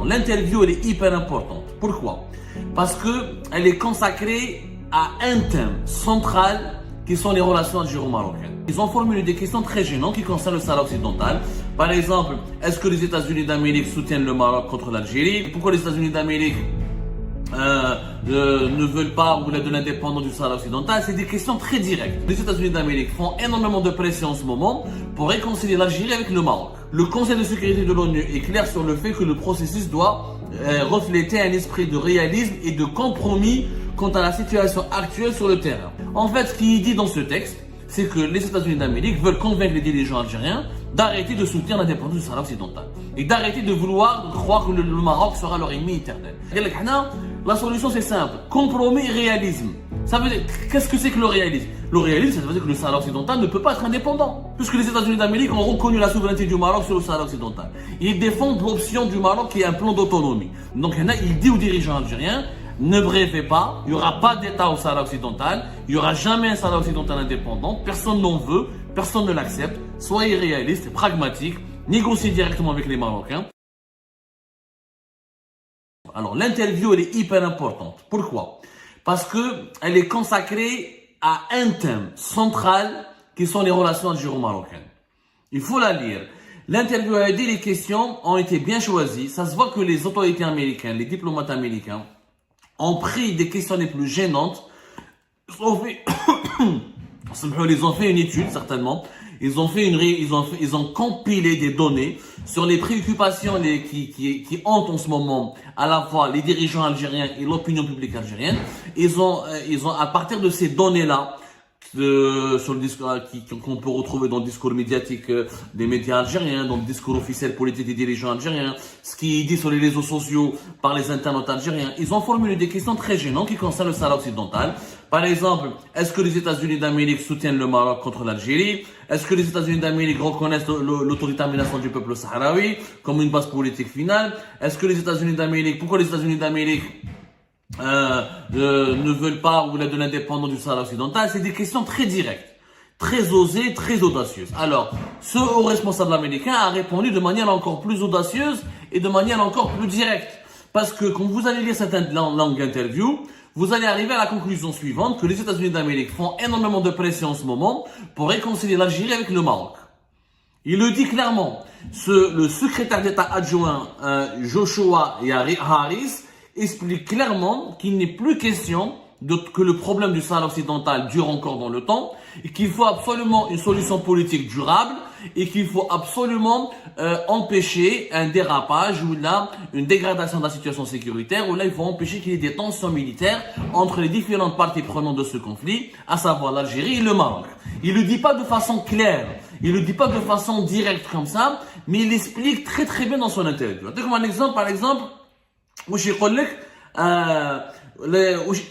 l'interview, elle est hyper importante. Pourquoi? Parce qu'elle est consacrée à un thème central qui sont les relations algéro-marocaines. Ils ont formulé des questions très gênantes qui concernent le Sahara occidental. Par exemple, est-ce que les États-Unis d'Amérique soutiennent le Maroc contre l'Algérie? Pourquoi les États-Unis d'Amérique ne veulent pas de l'indépendance du Sahara occidental? C'est des questions très directes. Les États-Unis d'Amérique font énormément de pression en ce moment pour réconcilier l'Algérie avec le Maroc. Le Conseil de sécurité de l'ONU est clair sur le fait que le processus doit refléter un esprit de réalisme et de compromis quant à la situation actuelle sur le terrain. En fait, ce qui est dit dans ce texte, c'est que les États-Unis d'Amérique veulent convaincre les dirigeants algériens d'arrêter de soutenir l'indépendance du Sahara occidental et d'arrêter de vouloir croire que le Maroc sera leur ennemi éternel. La solution c'est simple, compromis et réalisme. Ça veut dire, qu'est-ce que c'est que le réalisme? Le réalisme, ça veut dire que le Sahara occidental ne peut pas être indépendant, puisque les États-Unis d'Amérique ont reconnu la souveraineté du Maroc sur le Sahara occidental. Ils défendent l'option du Maroc qui est un plan d'autonomie. Donc il dit aux dirigeants algériens, ne rêvez pas, il n'y aura pas d'État au Sahara occidental, il n'y aura jamais un Sahara occidental indépendant, personne n'en veut, personne ne l'accepte, soyez réalistes, pragmatiques, négociez directement avec les Marocains. Alors l'interview, elle est hyper importante. Pourquoi? Parce qu'elle est consacrée à un thème central qui sont les relations algéro-marocaines. Il faut la lire. L'interview a dit, les questions ont été bien choisies. Ça se voit que les autorités américaines, les diplomates américains, ont pris des questions les plus gênantes. Ils ont fait une étude, certainement. Ils ont compilé des données sur les préoccupations qui hantent en ce moment à la fois les dirigeants algériens et l'opinion publique algérienne. Ils ont, à partir de ces données-là, sur le discours qu'on peut retrouver dans le discours médiatique des médias algériens, dans le discours officiel politique des dirigeants algériens, ce qui est dit sur les réseaux sociaux par les internautes algériens, ils ont formulé des questions très gênantes qui concernent le Sahara occidental. Par exemple, est-ce que les États-Unis d'Amérique soutiennent le Maroc contre l'Algérie? Est-ce que les États-Unis d'Amérique reconnaissent l'autodétermination du peuple sahraoui comme une base politique finale? Est-ce que les États-Unis d'Amérique, pourquoi les États-Unis d'Amérique ne veulent pas de l'indépendance du Sahara occidental? C'est des questions très directes, très osées, très audacieuses. Alors, ce haut responsable américain a répondu de manière encore plus audacieuse et de manière encore plus directe. Parce que quand vous allez lire cette longue interview, vous allez arriver à la conclusion suivante, que les États-Unis d'Amérique font énormément de pression en ce moment pour réconcilier l'Algérie avec le Maroc. Il le dit clairement. Le secrétaire d'État adjoint Joshua Harris explique clairement qu'il n'est plus question que le problème du Sahara occidental dure encore dans le temps et qu'il faut absolument une solution politique durable et qu'il faut absolument empêcher un dérapage ou là une dégradation de la situation sécuritaire, ou là il faut empêcher qu'il y ait des tensions militaires entre les différentes parties prenantes de ce conflit, à savoir l'Algérie et le Maroc. Il le dit pas de façon claire, il le dit pas de façon directe comme ça, mais il l'explique très très bien dans son interview. Comme un exemple, par exemple,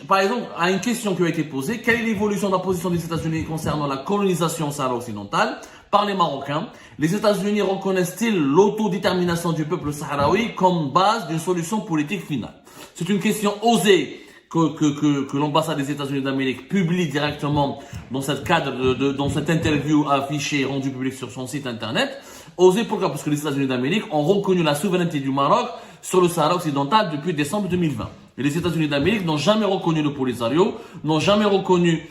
par exemple, à une question qui a été posée, quelle est l'évolution de la position des États-Unis concernant la colonisation Sahara occidental par les Marocains? Les États-Unis reconnaissent-ils l'autodétermination du peuple sahraoui comme base d'une solution politique finale? C'est une question osée que l'ambassade des États-Unis d'Amérique publie directement dans cette dans cette interview affichée, rendue publique sur son site internet. Osée pourquoi? Parce que les États-Unis d'Amérique ont reconnu la souveraineté du Maroc sur le Sahara occidental depuis décembre 2020. Et les États-Unis d'Amérique n'ont jamais reconnu le Polisario, n'ont jamais reconnu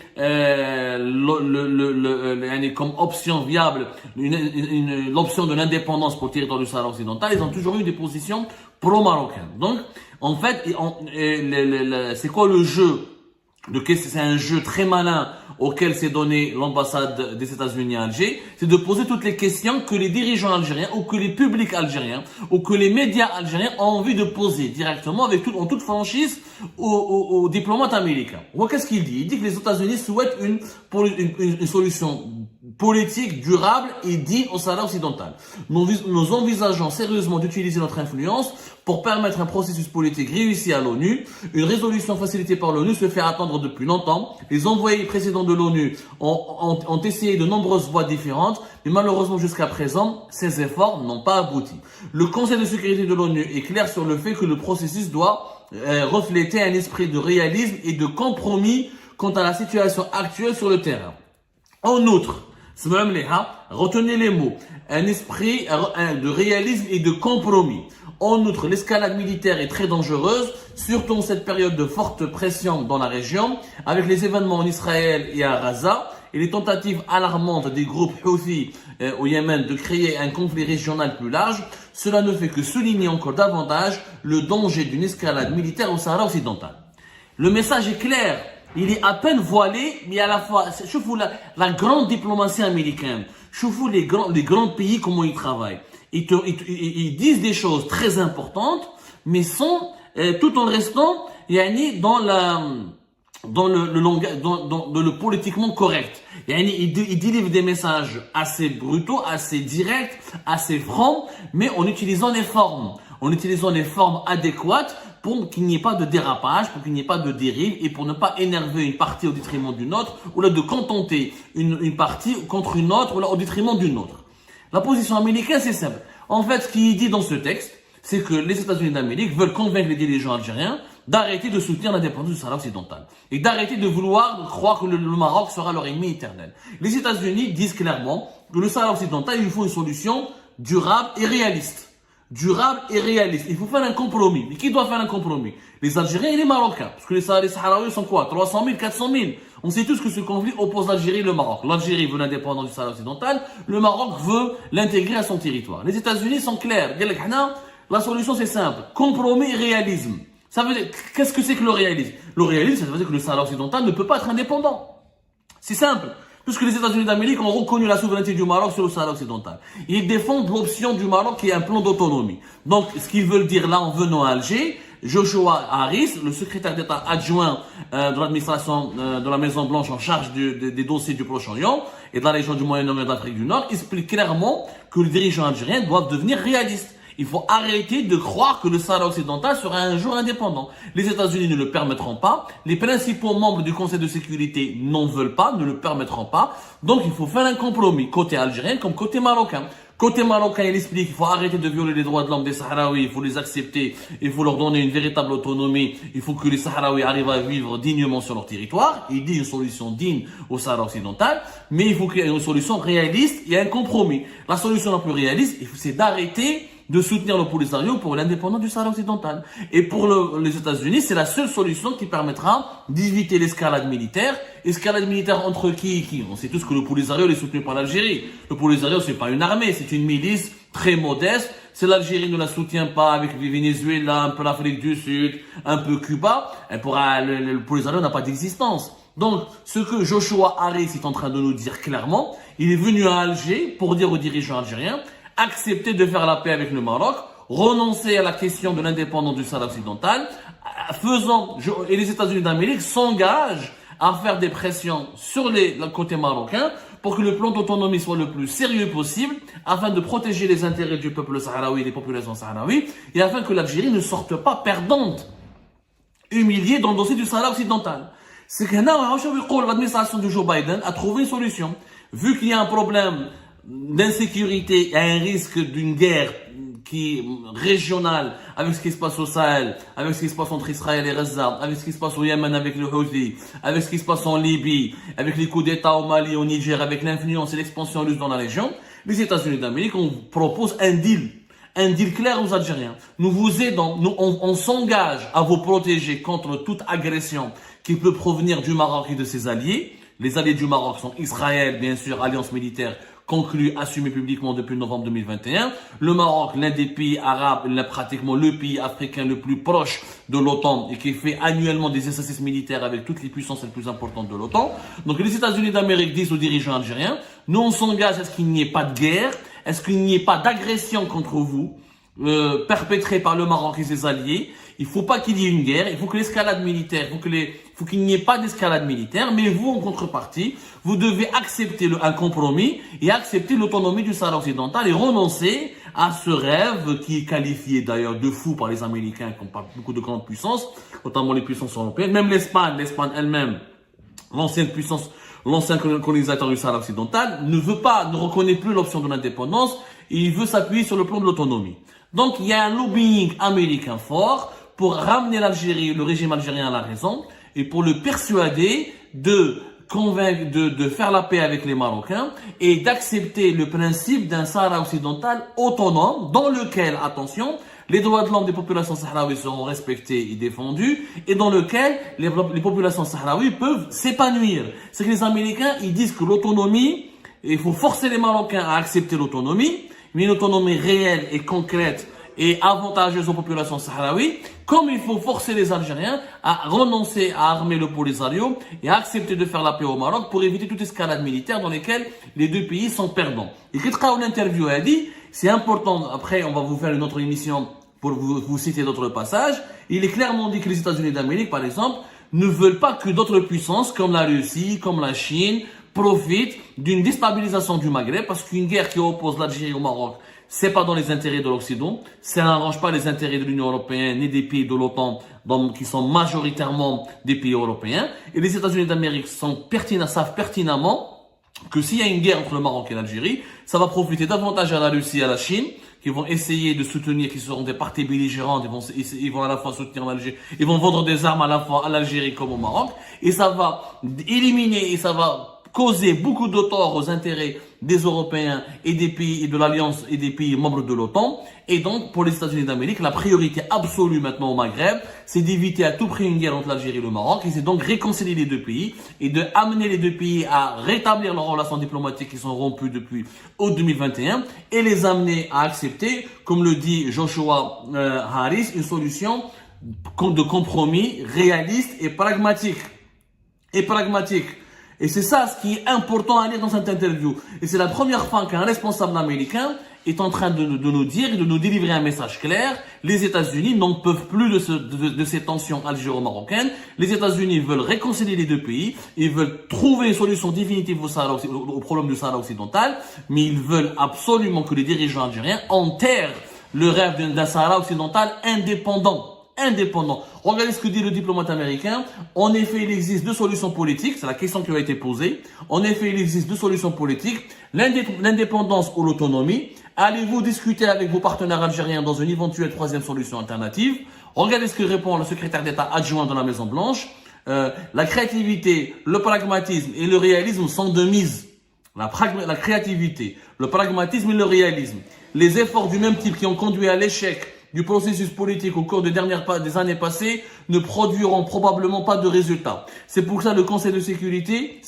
comme option viable l'option de l'indépendance pour le territoire du Sahara occidental. Ils ont toujours eu des positions pro-marocaines. Donc, en fait, c'est quoi le jeu? C'est un jeu très malin auquel s'est donné l'ambassade des États-Unis à Alger, c'est de poser toutes les questions que les dirigeants algériens ou que les publics algériens ou que les médias algériens ont envie de poser directement en toute franchise aux diplomates américains. Qu'est-ce qu'il dit? Il dit que les États-Unis souhaitent une solution politique durable et digne au Sahara occidental. Nous envisageons sérieusement d'utiliser notre influence pour permettre un processus politique réussi à l'ONU. Une résolution facilitée par l'ONU se fait attendre depuis longtemps. Les envoyés précédents de l'ONU ont essayé de nombreuses voies différentes, mais malheureusement jusqu'à présent, ces efforts n'ont pas abouti. Le Conseil de sécurité de l'ONU est clair sur le fait que le processus doit refléter un esprit de réalisme et de compromis quant à la situation actuelle sur le terrain. En outre, retenez les mots, un esprit de réalisme et de compromis. En outre, l'escalade militaire est très dangereuse, surtout en cette période de forte pression dans la région, avec les événements en Israël et à Gaza, et les tentatives alarmantes des groupes Houthi au Yémen de créer un conflit régional plus large. Cela ne fait que souligner encore davantage le danger d'une escalade militaire au Sahara occidental. Le message est clair, il est à peine voilé, mais à la fois, je vous la grande diplomatie américaine, je vous les grands pays, comment ils travaillent. Ils disent des choses très importantes, mais tout en restant dans le politiquement correct. Ils délivrent des messages assez brutaux, assez directs, assez francs, mais en utilisant les formes. En utilisant les formes adéquates pour qu'il n'y ait pas de dérapage, pour qu'il n'y ait pas de dérive et pour ne pas énerver une partie au détriment d'une autre, ou là de contenter une partie contre une autre, ou là au détriment d'une autre. La position américaine, c'est simple. En fait, ce qui est dit dans ce texte, c'est que les États-Unis d'Amérique veulent convaincre les dirigeants algériens d'arrêter de soutenir l'indépendance du Sahara occidental et d'arrêter de vouloir croire que le Maroc sera leur ennemi éternel. Les États-Unis disent clairement que le Sahara occidental, il lui faut une solution durable et réaliste. Durable et réaliste. Il faut faire un compromis. Mais qui doit faire un compromis? Les Algériens et les Marocains. Parce que les Sahraouis sont quoi? 300 000, 400 000. On sait tous que ce conflit oppose l'Algérie et le Maroc. L'Algérie veut l'indépendance du Sahara occidental. Le Maroc veut l'intégrer à son territoire. Les États-Unis sont clairs. La solution c'est simple. Compromis et réalisme. Ça veut dire, qu'est-ce que c'est que le réalisme? Le réalisme, ça veut dire que le Sahara occidental ne peut pas être indépendant. C'est simple. Puisque les États-Unis d'Amérique ont reconnu la souveraineté du Maroc sur le Sahara occidental. Ils défendent l'option du Maroc qui est un plan d'autonomie. Donc, ce qu'ils veulent dire là en venant à Alger, Joshua Harris, le secrétaire d'État adjoint de l'administration de la Maison Blanche en charge des dossiers du Proche-Orient et de la région du Moyen-Orient et d'Afrique du Nord, explique clairement que les dirigeants algériens doivent devenir réalistes. Il faut arrêter de croire que le Sahara occidental sera un jour indépendant. Les États-Unis ne le permettront pas. Les principaux membres du Conseil de sécurité n'en veulent pas, ne le permettront pas. Donc il faut faire un compromis, côté algérien comme côté marocain. Côté marocain, il explique qu'il faut arrêter de violer les droits de l'homme des Sahraouis, il faut les accepter, il faut leur donner une véritable autonomie, il faut que les Sahraouis arrivent à vivre dignement sur leur territoire. Il dit une solution digne au Sahara occidental, mais il faut qu'il y ait une solution réaliste et un compromis. La solution la plus réaliste, c'est d'arrêter de soutenir le Polisario pour l'indépendance du Sahara occidental. Et pour les États-Unis, c'est la seule solution qui permettra d'éviter l'escalade militaire. Escalade militaire entre qui et qui? On sait tous que le Polisario est soutenu par l'Algérie. Le Polisario, c'est pas une armée, c'est une milice très modeste. Si l'Algérie ne la soutient pas avec le Venezuela, un peu l'Afrique du Sud, un peu Cuba, le Polisario n'a pas d'existence. Donc, ce que Joshua Harris est en train de nous dire clairement, il est venu à Alger pour dire aux dirigeants algériens accepter de faire la paix avec le Maroc, renoncer à la question de l'indépendance du Sahara occidental, et les États-Unis d'Amérique s'engagent à faire des pressions sur le côté marocain pour que le plan d'autonomie soit le plus sérieux possible, afin de protéger les intérêts du peuple sahraoui et des populations sahraouies, et afin que l'Algérie ne sorte pas perdante, humiliée dans le dossier du Sahara occidental. C'est que l'administration de Joe Biden a trouvé une solution. Vu qu'il y a un problème d'insécurité et un risque d'une guerre qui est régionale avec ce qui se passe au Sahel, avec ce qui se passe entre Israël et Gaza, avec ce qui se passe au Yémen avec le Houthi, avec ce qui se passe en Libye, avec les coups d'État au Mali, au Niger, avec l'influence et l'expansion russe dans la région, les États-Unis d'Amérique proposent un deal clair aux Algériens. Nous vous aidons, on s'engage à vous protéger contre toute agression qui peut provenir du Maroc et de ses alliés. Les alliés du Maroc sont Israël, bien sûr, alliance militaire conclue, assumée publiquement depuis novembre 2021. Le Maroc, l'un des pays arabes, pratiquement le pays africain le plus proche de l'OTAN et qui fait annuellement des exercices militaires avec toutes les puissances les plus importantes de l'OTAN. Donc les États-Unis d'Amérique disent aux dirigeants algériens, nous on s'engage à ce qu'il n'y ait pas de guerre, à ce qu'il n'y ait pas d'agression contre vous, perpétrée par le Maroc et ses alliés. Il faut pas qu'il y ait une guerre, il faut que l'escalade militaire, il faut qu'il n'y ait pas d'escalade militaire, mais vous, en contrepartie, vous devez accepter un compromis et accepter l'autonomie du Sahara occidental et renoncer à ce rêve qui est qualifié d'ailleurs de fou par les Américains, qui ont pas beaucoup de grandes puissances, notamment les puissances européennes, même l'Espagne elle-même, l'ancien colonisateur du Sahara occidental, ne reconnaît plus l'option de l'indépendance et il veut s'appuyer sur le plan de l'autonomie. Donc, il y a un lobbying américain fort pour ramener l'Algérie, le régime algérien à la raison et pour le persuader de faire la paix avec les Marocains et d'accepter le principe d'un Sahara occidental autonome dans lequel, attention, les droits de l'homme des populations sahraouies seront respectés et défendus, et dans lequel les populations sahraouies peuvent s'épanouir. C'est que les Américains, ils disent que l'autonomie, il faut forcer les Marocains à accepter l'autonomie, mais une autonomie réelle et concrète et avantageuse aux populations sahraouies, comme il faut forcer les Algériens à renoncer à armer le Polisario et à accepter de faire la paix au Maroc pour éviter toute escalade militaire dans laquelle les deux pays sont perdants. Et Ketra, une interview a dit, c'est important, après on va vous faire une autre émission pour vous citer d'autres passages, il est clairement dit que les États-Unis d'Amérique, par exemple, ne veulent pas que d'autres puissances comme la Russie, comme la Chine, profitent d'une déstabilisation du Maghreb, parce qu'une guerre qui oppose l'Algérie au Maroc, c'est pas dans les intérêts de l'Occident, ça n'arrange pas les intérêts de l'Union européenne ni des pays de l'OTAN qui sont majoritairement des pays européens. Et les États-Unis d'Amérique savent pertinemment que s'il y a une guerre entre le Maroc et l'Algérie, ça va profiter davantage à la Russie et à la Chine, qui vont essayer de soutenir, qui seront des parties belligérantes, ils vont à la fois soutenir l'Algérie, ils vont vendre des armes à la fois à l'Algérie comme au Maroc, et ça va éliminer et ça va causer beaucoup de tort aux intérêts des Européens et des pays et de l'Alliance et des pays membres de l'OTAN. Et donc, pour les États-Unis d'Amérique, la priorité absolue maintenant au Maghreb, c'est d'éviter à tout prix une guerre entre l'Algérie et le Maroc, et c'est donc réconcilier les deux pays et de amener les deux pays à rétablir leurs relations diplomatiques qui sont rompues depuis août 2021 et les amener à accepter, comme le dit Joshua Harris, une solution de compromis réaliste et pragmatique. Et c'est ça ce qui est important à lire dans cette interview. Et c'est la première fois qu'un responsable américain est en train de nous dire, de nous délivrer un message clair. Les États-Unis n'en peuvent plus de ces tensions algéro-marocaines. Les États-Unis veulent réconcilier les deux pays. Ils veulent trouver une solution définitive au problème du Sahara occidental. Mais ils veulent absolument que les dirigeants algériens enterrent le rêve d'un Sahara occidental indépendant. Regardez ce que dit le diplomate américain. En effet, il existe deux solutions politiques. C'est la question qui a été posée. En effet, il existe deux solutions politiques. L'indépendance ou l'autonomie. Allez-vous discuter avec vos partenaires algériens dans une éventuelle troisième solution alternative? Regardez ce que répond le secrétaire d'État adjoint de la Maison Blanche. La créativité, le pragmatisme et le réalisme sont de mise. La créativité, le pragmatisme et le réalisme. Les efforts du même type qui ont conduit à l'échec du processus politique au cours des années passées ne produiront probablement pas de résultats. C'est pourquoi le Conseil de sécurité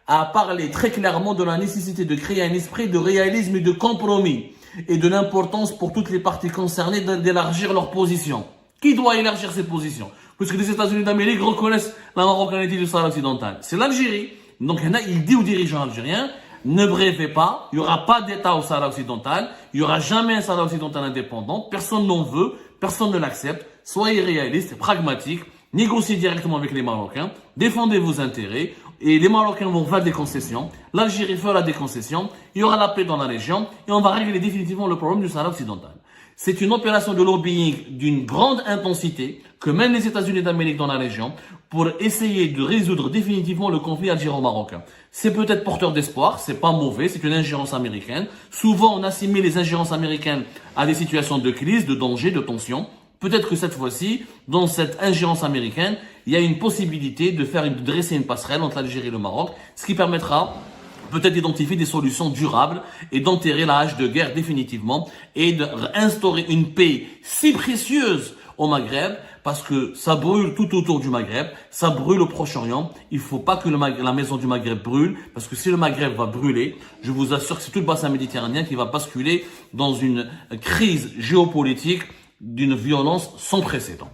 a parlé très clairement de la nécessité de créer un esprit de réalisme et de compromis et de l'importance pour toutes les parties concernées d'élargir leurs positions. Qui doit élargir ses positions? Puisque les États-Unis d'Amérique reconnaissent la marocanité du Sahara occidental. C'est l'Algérie. Donc il dit aux dirigeants algériens, ne rêvez pas, il n'y aura pas d'État au Sahara occidental, il n'y aura jamais un Sahara occidental indépendant, personne n'en veut, personne ne l'accepte, soyez réalistes, pragmatiques, négociez directement avec les Marocains, défendez vos intérêts, et les Marocains vont faire des concessions, l'Algérie fera des concessions, il y aura la paix dans la région, et on va régler définitivement le problème du Sahara occidental. C'est une opération de lobbying d'une grande intensité que mènent les États-Unis d'Amérique dans la région pour essayer de résoudre définitivement le conflit algéro-marocain. C'est peut-être porteur d'espoir, c'est pas mauvais, c'est une ingérence américaine. Souvent, on assimile les ingérences américaines à des situations de crise, de danger, de tension. Peut-être que cette fois-ci, dans cette ingérence américaine, il y a une possibilité de dresser une passerelle entre l'Algérie et le Maroc, ce qui permettra peut-être d'identifier des solutions durables et d'enterrer la hache de guerre définitivement et d'instaurer une paix si précieuse au Maghreb, parce que ça brûle tout autour du Maghreb, ça brûle au Proche-Orient. Il faut pas que la maison du Maghreb brûle, parce que si le Maghreb va brûler, je vous assure que c'est tout le bassin méditerranéen qui va basculer dans une crise géopolitique d'une violence sans précédent.